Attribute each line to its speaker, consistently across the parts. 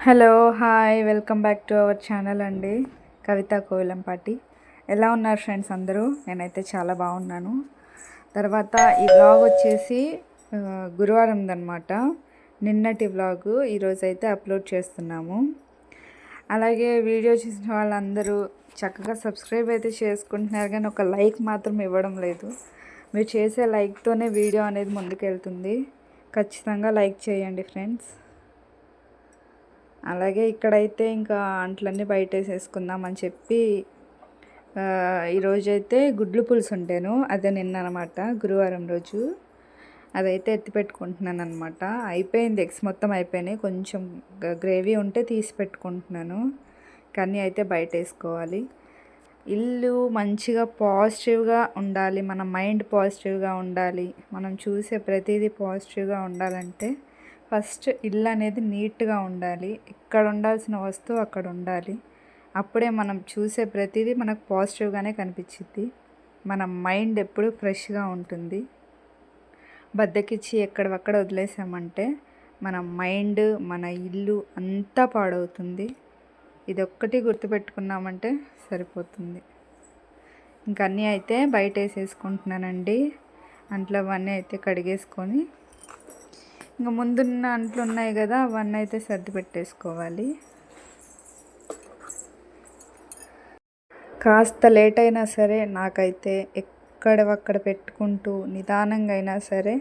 Speaker 1: Hello hi welcome back to our channel అండి. కవిత కోవిలంపాటి. ఎలా ఉన్నారు ఫ్రెండ్స్ అందరూ? నేనైతే చాలా బాగున్నాను. తర్వాత ఈ వ్లాగ్ వచ్చేసి గురువారందనమాట. నిన్నటి వ్లాగు ఈరోజైతే అప్లోడ్ చేస్తున్నాము. అలాగే వీడియో చూసిన వాళ్ళందరూ చక్కగా సబ్స్క్రైబ్ అయితే చేసుకుంటున్నారు, కానీ ఒక లైక్ మాత్రం ఇవ్వడం లేదు. మీరు చేసే లైక్తోనే వీడియో అనేది ముందుకెళ్తుంది. ఖచ్చితంగా లైక్ చేయండి ఫ్రెండ్స్. అలాగే ఇక్కడైతే ఇంకా అంట్లన్నీ బయటేసేసుకుందాం అని చెప్పి ఈరోజైతే గుడ్లు పులుసు ఉంటేను అదే నిన్న అనమాట, గురువారం రోజు అదైతే ఎత్తి పెట్టుకుంటున్నాను అనమాట. అయిపోయింది, ఎగ్స్ మొత్తం అయిపోయినాయి. కొంచెం గ్రేవీ ఉంటే తీసి పెట్టుకుంటున్నాను, కానీ అయితే బయట వేసుకోవాలి. ఇల్లు మంచిగా పాజిటివ్గా ఉండాలి, మన మైండ్ పాజిటివ్గా ఉండాలి, మనం చూసే ప్రతిదీ పాజిటివ్గా ఉండాలంటే ఫస్ట్ ఇల్లు అనేది నీట్గా ఉండాలి. ఇక్కడ ఉండాల్సిన వస్తువు అక్కడ ఉండాలి. అప్పుడే మనం చూసే ప్రతిదీ మనకు పాజిటివ్గానే కనిపించింది. మన మైండ్ ఎప్పుడు ఫ్రెష్గా ఉంటుంది. బద్దకిచ్చి ఎక్కడవక్కడ వదిలేసామంటే మన మైండ్, మన ఇల్లు అంతా పాడవుతుంది. ఇదొక్కటి గుర్తుపెట్టుకున్నామంటే సరిపోతుంది. ఇంకన్నీ అయితే బయట వేసేసుకుంటున్నానండి. అంట్లో అవన్నీ అయితే కడిగేసుకొని ఇంకా ముందున్న అంట్లు ఉన్నాయి కదా, అవన్నీ అయితే సర్ది పెట్టేసుకోవాలి. కాస్త లేట్ అయినా సరే నాకైతే ఎక్కడవక్కడ పెట్టుకుంటూ నిదానంగా అయినా సరే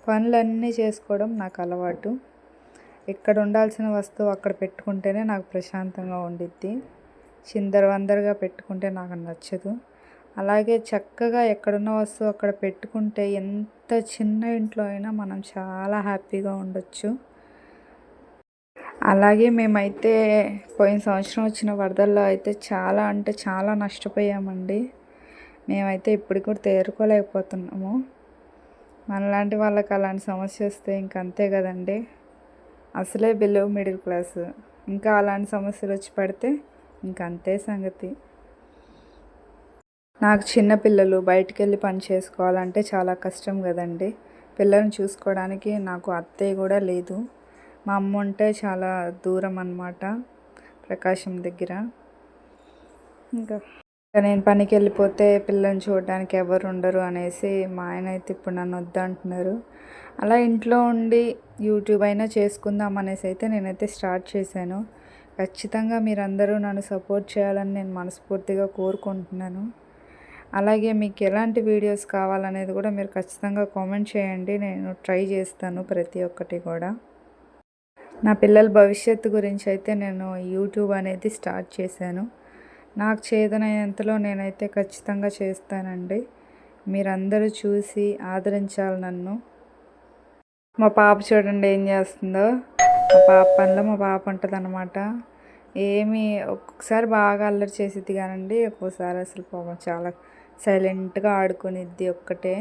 Speaker 1: పనులన్నీ చేసుకోవడం నాకు అలవాటు. ఎక్కడ ఉండాల్సిన వస్తువు అక్కడ పెట్టుకుంటేనే నాకు ప్రశాంతంగా ఉండిద్ది. చిందరవందరగా పెట్టుకుంటే నాకు నచ్చదు. అలాగే చక్కగా ఎక్కడున్న వస్తువు అక్కడ పెట్టుకుంటే ఎంత చిన్న ఇంట్లో అయినా మనం చాలా హ్యాపీగా ఉండొచ్చు. అలాగే మేమైతే పోయిన సంవత్సరం వచ్చిన వరదల్లో అయితే చాలా అంటే చాలా నష్టపోయామండి. మేమైతే ఇప్పటికి కూడా తేరుకోలేకపోతున్నాము. మనలాంటి వాళ్ళకి అలాంటి సమస్య వస్తే ఇంకంతే కదండి. అసలే బిలో మిడిల్ క్లాస్, ఇంకా అలాంటి సమస్యలు వచ్చి పడితే ఇంకంతే సంగతి. నాకు చిన్నపిల్లలు బయటికి వెళ్ళి పని చేసుకోవాలంటే చాలా కష్టం కదండి. పిల్లల్ని చూసుకోవడానికి నాకు అత్తయ్య కూడా లేదు. మా అమ్మ ఉంటే చాలా దూరం అన్నమాట, ప్రకాశం దగ్గర. ఇంకా నేను పనికి వెళ్ళిపోతే పిల్లల్ని చూడడానికి ఎవరు ఉండరు అనేసి మా ఆయన అయితే ఇప్పుడు నన్ను వద్దంటున్నారు. అలా ఇంట్లో ఉండి యూట్యూబ్ అయినా చేసుకుందాం అనేసి అయితే నేనైతే స్టార్ట్ చేశాను. ఖచ్చితంగా మీరందరూ నన్ను సపోర్ట్ చేయాలని నేను మనస్ఫూర్తిగా కోరుకుంటున్నాను. అలాగే మీకు ఎలాంటి వీడియోస్ కావాలనేది కూడా మీరు ఖచ్చితంగా కామెంట్ చేయండి. నేను ట్రై చేస్తాను ప్రతి ఒక్కటి కూడా. నా పిల్లల భవిష్యత్తు గురించి అయితే నేను యూట్యూబ్ అనేది స్టార్ట్ చేశాను. నాకు చేతనైనంతలో నేనైతే ఖచ్చితంగా చేస్తానండి. మీరందరూ చూసి ఆదరించాలి నన్ను. మా పాప చూడండి ఏం చేస్తుందో. మా పాప పనిలో మా పాప ఉంటుంది అన్నమాట. ఒక్కొక్కసారి బాగా అల్లరి చేసిద్ది కానండి, ఒక్కోసారి అసలు పాపం చాలా సైలెంట్గా ఆడుకునిద్ది ఒక్కటే.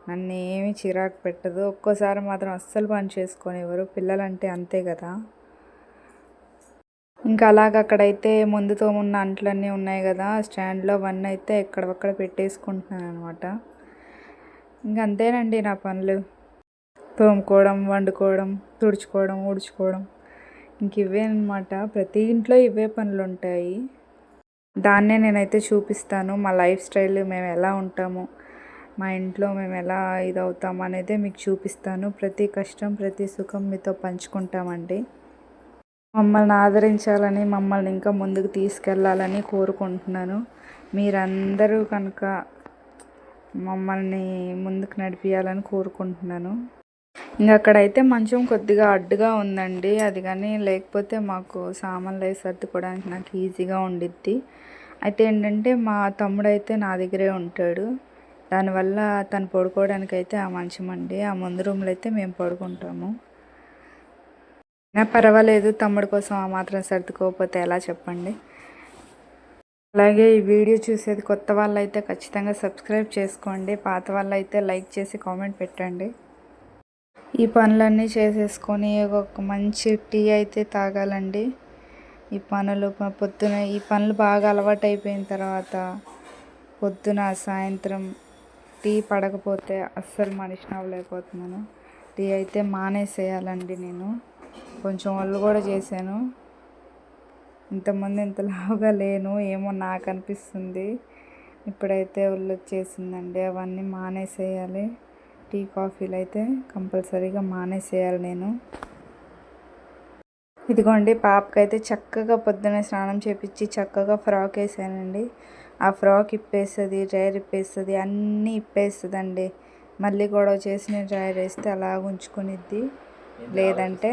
Speaker 1: నన్ను ఏమీ చిరాకు పెట్టదు. ఒక్కోసారి మాత్రం అస్సలు పని చేసుకొనివ్వరు. పిల్లలంటే అంతే కదా. ఇంకా అలాగ అక్కడైతే ముందుతో ఉన్న అంట్లన్నీ ఉన్నాయి కదా స్టాండ్లో, అవన్నీ అయితే ఎక్కడొక్కడ పెట్టేసుకుంటున్నాను అనమాట. ఇంక అంతేనండి నా పనులు. తోముకోవడం, వండుకోవడం, తుడుచుకోవడం, ఊడ్చుకోవడం, ఇంక ఇవే అనమాట. ప్రతి ఇంట్లో ఇవే పనులు ఉంటాయి. దాన్నే నేనైతే చూపిస్తాను. మా లైఫ్ స్టైల్, మేము ఎలా ఉంటాము, మా ఇంట్లో మేము ఎలా ఇదవుతాము అనేది మీకు చూపిస్తాను. ప్రతి కష్టం, ప్రతి సుఖం మీతో పంచుకుంటామండి. మమ్మల్ని ఆదరించాలని, మమ్మల్ని ఇంకా ముందుకు తీసుకెళ్ళాలని కోరుకుంటున్నాను. మీరందరూ కనుక మమ్మల్ని ముందుకు నడిపించాలని కోరుకుంటున్నాను. ఇంకా అక్కడైతే మంచం కొద్దిగా అడ్డుగా ఉందండి. అది కానీ లేకపోతే మాకు సామాన్లు వేసి సర్దుకోవడానికి నాకు ఈజీగా ఉండిద్ది. అయితే ఏంటంటే మా తమ్ముడైతే నా దగ్గరే ఉంటాడు. దానివల్ల తను పడుకోవడానికి అయితే ఆ మంచం అండి. ఆ ముందు రూమ్లో అయితే మేము పడుకుంటాము. పర్వాలేదు, తమ్ముడు కోసం ఆ మాత్రం సర్దుకోకపోతే ఎలా చెప్పండి. అలాగే ఈ వీడియో చూసేది కొత్త వాళ్ళైతే ఖచ్చితంగా సబ్స్క్రైబ్ చేసుకోండి. పాత వాళ్ళైతే లైక్ చేసి కామెంట్ పెట్టండి. ఈ పనులన్నీ చేసేసుకొని ఒక మంచి టీ అయితే తాగాలండి. ఈ పనులు బాగా అలవాటు అయిపోయిన తర్వాత పొద్దున సాయంత్రం టీ పడకపోతే అస్సలు మనిషిని అవ్వలేకపోతున్నాను. టీ అయితే మానేసేయాలండి నేను. కొంచెం ఒళ్ళు కూడా చేశాను. ఇంతకుముందు ఇంత లావుగా లేను, ఏమో నాకు అనిపిస్తుంది. ఇప్పుడైతే ఒళ్ళు వచ్చేసిందండి. అవన్నీ మానేసేయాలి. టీ కాఫీలు అయితే కంపల్సరీగా మానేసేయాలి నేను. ఇదిగోండి, పాపకైతే చక్కగా పొద్దున్నే స్నానం చేపించి చక్కగా ఫ్రాక్ వేసానండి. ఆ ఫ్రాక్ ఇప్పేస్తుంది, డ్రైయర్ ఇప్పేస్తుంది, అన్నీ ఇప్పేస్తుందండి. మళ్ళీ గొడవ చేసి నేను డ్రైయర్ వేస్తే అలా ఉంచుకునిద్ది. లేదంటే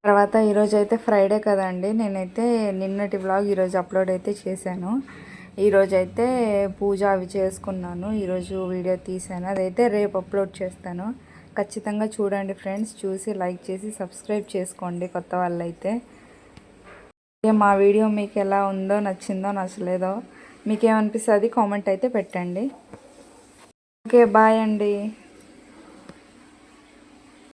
Speaker 1: తర్వాత ఈరోజు అయితే ఫ్రైడే కదండి, నేనైతే నిన్నటి వ్లాగ్ ఈరోజు అప్లోడ్ అయితే చేశాను. ఈరోజు అయితే పూజ అవి చేసుకున్నాను. ఈరోజు వీడియో తీసాను, అదైతే రేపు అప్లోడ్ చేస్తాను. ఖచ్చితంగా చూడండి ఫ్రెండ్స్. చూసి లైక్ చేసి సబ్స్క్రైబ్ చేసుకోండి కొత్త వాళ్ళైతే. మా వీడియో మీకు ఎలా ఉందో, నచ్చిందో నచ్చలేదో, మీకేమనిపిస్తుంది కామెంట్ అయితే పెట్టండి. ఓకే, బాయ్ అండి.